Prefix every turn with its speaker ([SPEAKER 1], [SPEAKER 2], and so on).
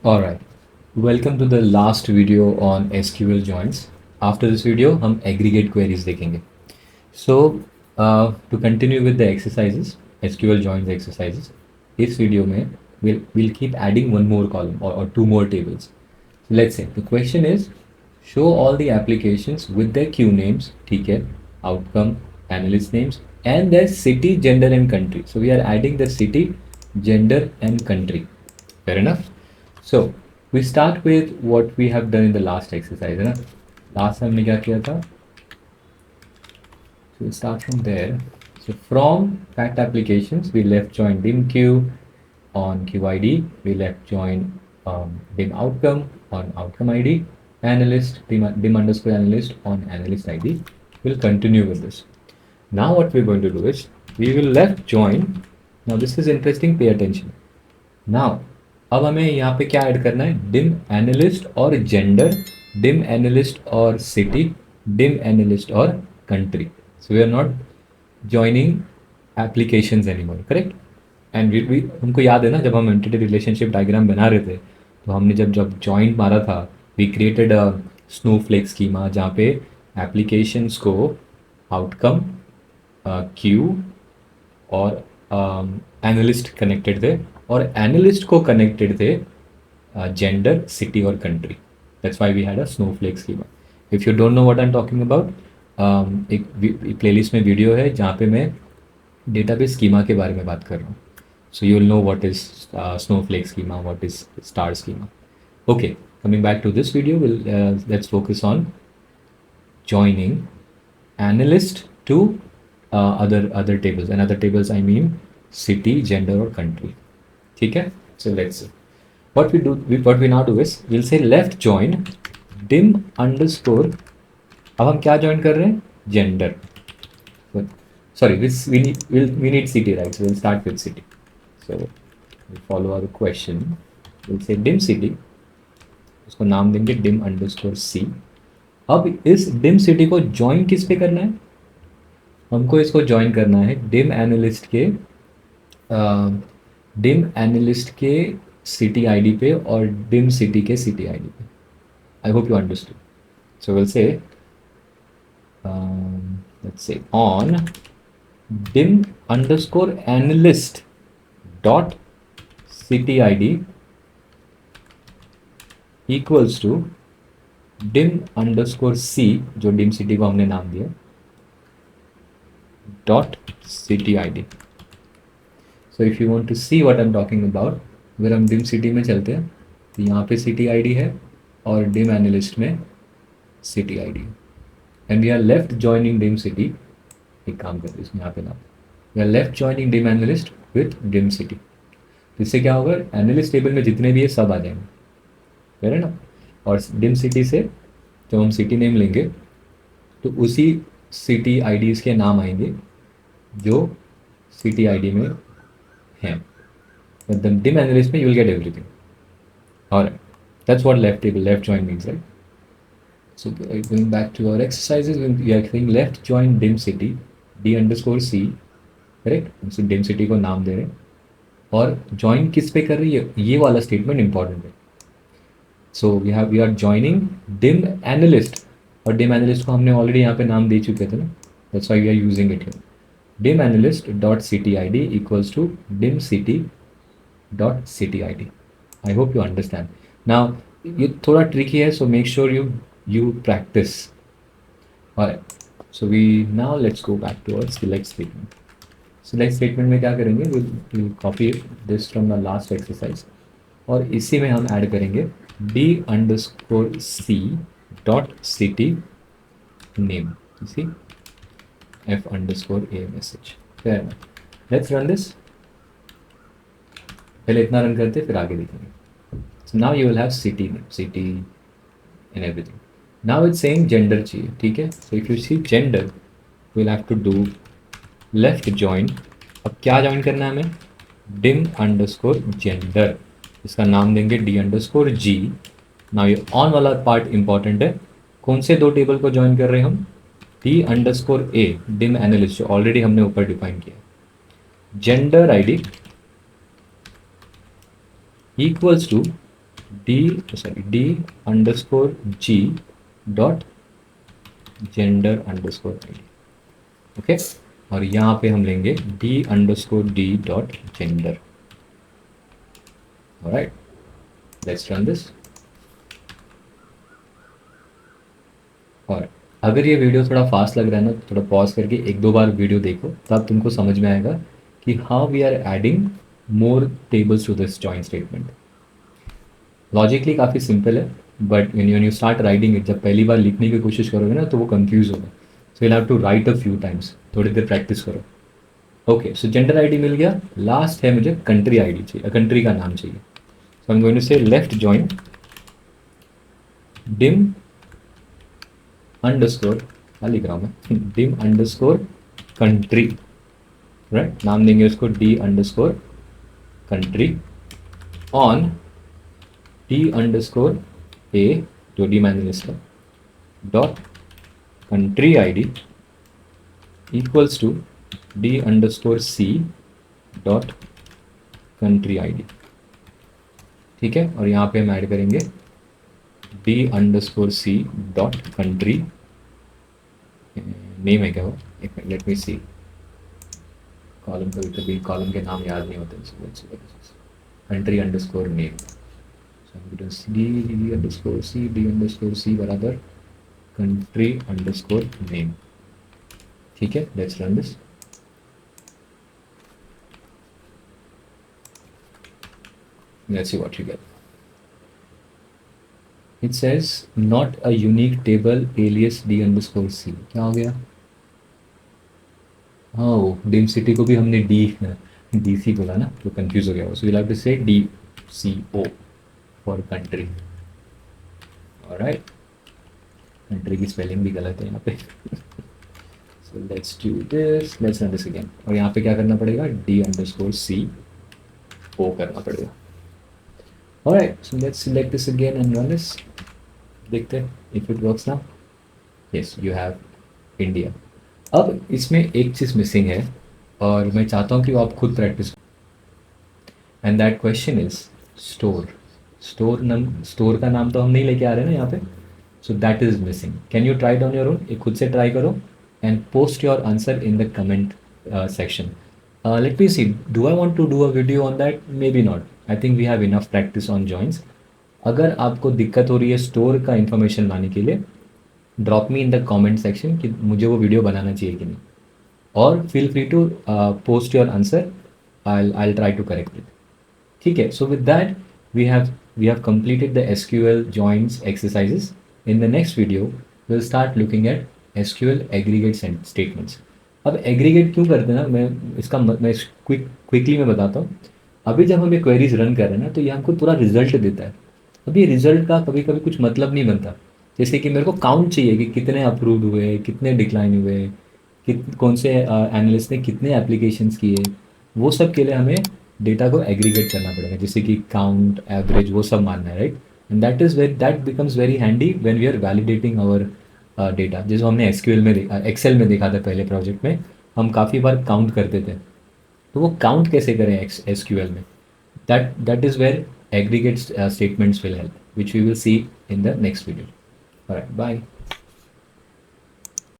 [SPEAKER 1] All right. Welcome to the last video on SQL joins. After this video, हम aggregate queries देखेंगे. So, to continue with the exercises, SQL joins exercises, इस video में we'll keep adding one more column or two more tables. So let's say the question is show all the applications with their queue names, ठीक है, outcome, analyst names, and their city, gender, and country. So we are adding the city, gender, and country. Fair enough. So we start with what we have done in the last exercise, है ना? Last हमने क्या किया था? So we start from there. So from fact applications, we left join dim queue on QID. We left join dim outcome on outcome ID. Analyst dim underscore analyst on analyst ID. We'll continue with this. Now what we're going to do is we will left join. Now this is interesting. Pay attention. Now अब हमें यहाँ पे क्या add करना है? Dim analyst और gender, dim analyst और city, dim analyst और country. So we are not joining applications anymore, correct? And we हमको याद है ना, जब हम एंटिटी रिलेशनशिप डायग्राम बना रहे थे तो हमने जब जॉइंट मारा था, we created a snowflake schema जहाँ पे एप्लीकेशंस को आउटकम, क्यू और एनालिस्ट कनेक्टेड थे और एनालिस्ट को कनेक्टेड थे जेंडर, सिटी और country. That's why we had a snowflake schema. If you don't know what I am talking about, एक प्लेलिस्ट में वीडियो है जहाँ पे मैं डेटाबेस स्कीमा के बारे में बात कर रहा हूँ. So you will know what is Snowflake schema, what is star schema. Okay, coming back to this video, let's focus on joining analyst to other tables. And other tables I mean city, gender और country. ठीक है? So let's see. What we now do is we'll say left join dim underscore. अब हम क्या join कर रहे हैं? Gender. Sorry, we need city, right? So we'll start with city. So we'll follow our question. We'll say dim city. उसको नाम देंगे dim underscore c. अब इस dim city को join किस पे करना है? हमको इसको ज्वाइन करना है डिम एनालिस्ट के सिटी आईडी पे और डिम सिटी के सिटी आईडी पे. I hope you understood. So we'll say let's say on dim underscore analyst dot city ID equals to dim underscore C, जो डिम सिटी को हमने नाम दिया, dot city id. So if you want to see what I'm talking about, अगर हम dim city में चलते हैं तो यहाँ पे city id है और dim analyst में city id है. And we are left joining dim city. एक काम करते हैं इसमें यहाँ पे ना, we are left joining dim analyst with dim city. तो इससे क्या होगा? एनालिस्ट टेबल में जितने भी है सब आ जाएंगे, है ना? और dim city से जब हम city नेम लेंगे तो उसी सिटी आईडीज़ के नाम आएंगे जो सिटी आईडी में हैं. डिम एनालिस्ट में you will get everything. Alright, that's what left join means, right? So going back to our exercises, we are saying left join dim city D underscore C, correct? Dim city को नाम दे रहे हैं और join किस पे कर रही है, ये वाला स्टेटमेंट इंपॉर्टेंट है. So we are joining dim analyst, और डिम एनालिस्ट को हमने ऑलरेडी यहाँ पे नाम दे चुके थे ना, that's why we are using it here. Dim analyst dot city I D equals to dim city dot city I D. I hope you understand. Now ये थोड़ा ट्रिकी है, so make sure you practice. Alright, so we now let's go back to our select statement. Select statement में क्या करेंगे? We'll copy this from the last exercise और इसी में हम ऐड करेंगे D underscore C dot city name, you see, f underscore a message. Fair enough. Let's run this. पहले इतना रन करते फिर आगे देखेंगे. So now you will have city name, city and everything. Now it's saying gender चाहिए, ठीक है? So if you see gender, we'll have to do left join. अब क्या join करना है हमें? dim underscore gender. इसका नाम देंगे d underscore g. नाउ ये ऑन वाला पार्ट इंपॉर्टेंट है. कौन से दो टेबल को ज्वाइन कर रहे हैं हम? D underscore A dim analyst, जो ऑलरेडी हमने ऊपर डिफाइन किया. Gender ID equals to d_g.gender_id, okay. और यहाँ पे हम लेंगे d_d.gender। Alright, let's run this. और अगर ये वीडियो थोड़ा फास्ट लग रहा है ना, थोड़ा पॉज करके एक दो बार वीडियो देखो, तब तुमको समझ में आएगा कि how we are adding more tables to this joint statement. Logically काफ़ी सिंपल है, but when you start writing it, जब पहली बार लिखने की कोशिश करोगे ना तो वो कंफ्यूज होगा। So you have to write a few times, थोड़ी देर प्रैक्टिस करो। ओके, सो जेंडर आईडी मिल गया। लास्ट है मुझे कंट्री आईडी चाहिए, कंट्री का नाम चाहिए। सो आई एम गोइंग टू से लेफ्ट जॉइन डिम अंडरस्कोर, क्या लिख रहा हूँ मैं, डिम अंडरस्कोर कंट्री, राइट। नाम देंगे उसको D underscore country on D underscore A, जो डी मैंने इसका dot country ID equals to D underscore C dot country ID. ठीक है, और यहाँ पे हम ऐड करेंगे D underscore C dot country, name है क्या वो, एक minute, let me see. Column कभी कभी कॉलम के नाम याद नहीं होते। Country underscore name, D underscore C बराबर कंट्री अंडरस्कोर नेम। ठीक है, let's run this. Let's see what you get. It says not a unique table alias d underscore c। क्या हो गया? हाँ, डिम सिटी को भी हमने डी सी बोला ना, तो कंफ्यूज हो गया। So we'll have to say D C O for country. Alright, country की स्पेलिंग भी गलत है यहाँ पे। So let's do this, let's run this again. और यहाँ पे क्या करना पड़ेगा, डी अंडरस्कोर सी ओ करना पड़ेगा। Alright, so let's select this again and run this. देखते हैं if it works now. Yes, you have India. अब इसमें एक चीज़ मिसिंग है और मैं चाहता हूँ कि आप खुद practice, and that question is store. Store का नाम तो हम नहीं लेके आ रहे ना यहाँ पे, so that is missing. Can you try on your own? एक खुद से ट्राई करो and post your answer in the comment section. Let me see, do I want to do a video on that? Maybe not. I think we have enough practice on joins. अगर आपको दिक्कत हो रही है store का information लाने के लिए, drop me in the comment section कि मुझे वो वीडियो बनाना चाहिए कि नहीं, और feel free to post your answer, I try to correct it. ठीक है, so with that we have completed the SQL joins exercises. In the next video we'll start looking at SQL aggregate statements. अब aggregate क्यों करते हैं ना, मैं quickly मैं बताता हूँ। अभी जब हम ये क्वेरीज रन कर रहे हैं ना, तो ये हमको पूरा रिजल्ट देता है। अब ये रिजल्ट का कभी कभी कुछ मतलब नहीं बनता। जैसे कि मेरे को काउंट चाहिए कि कितने अप्रूव हुए, कितने डिक्लाइन हुए, कौन से एनालिस्ट ने कितने एप्लीकेशंस किए, वो सब के लिए हमें डेटा को एग्रीगेट करना पड़ेगा, जैसे कि काउंट, एवरेज, वो सब मानना है, right. And that becomes very handy when we are validating our data. जैसे हमने एसक्यूएल में एक्सेल में देखा था पहले प्रोजेक्ट में, हम काफ़ी बार काउंट करते थे, तो वो काउंट कैसे करें एसक्यूएल में, that is where aggregate statements will help, which we will see in the next video. Alright, bye.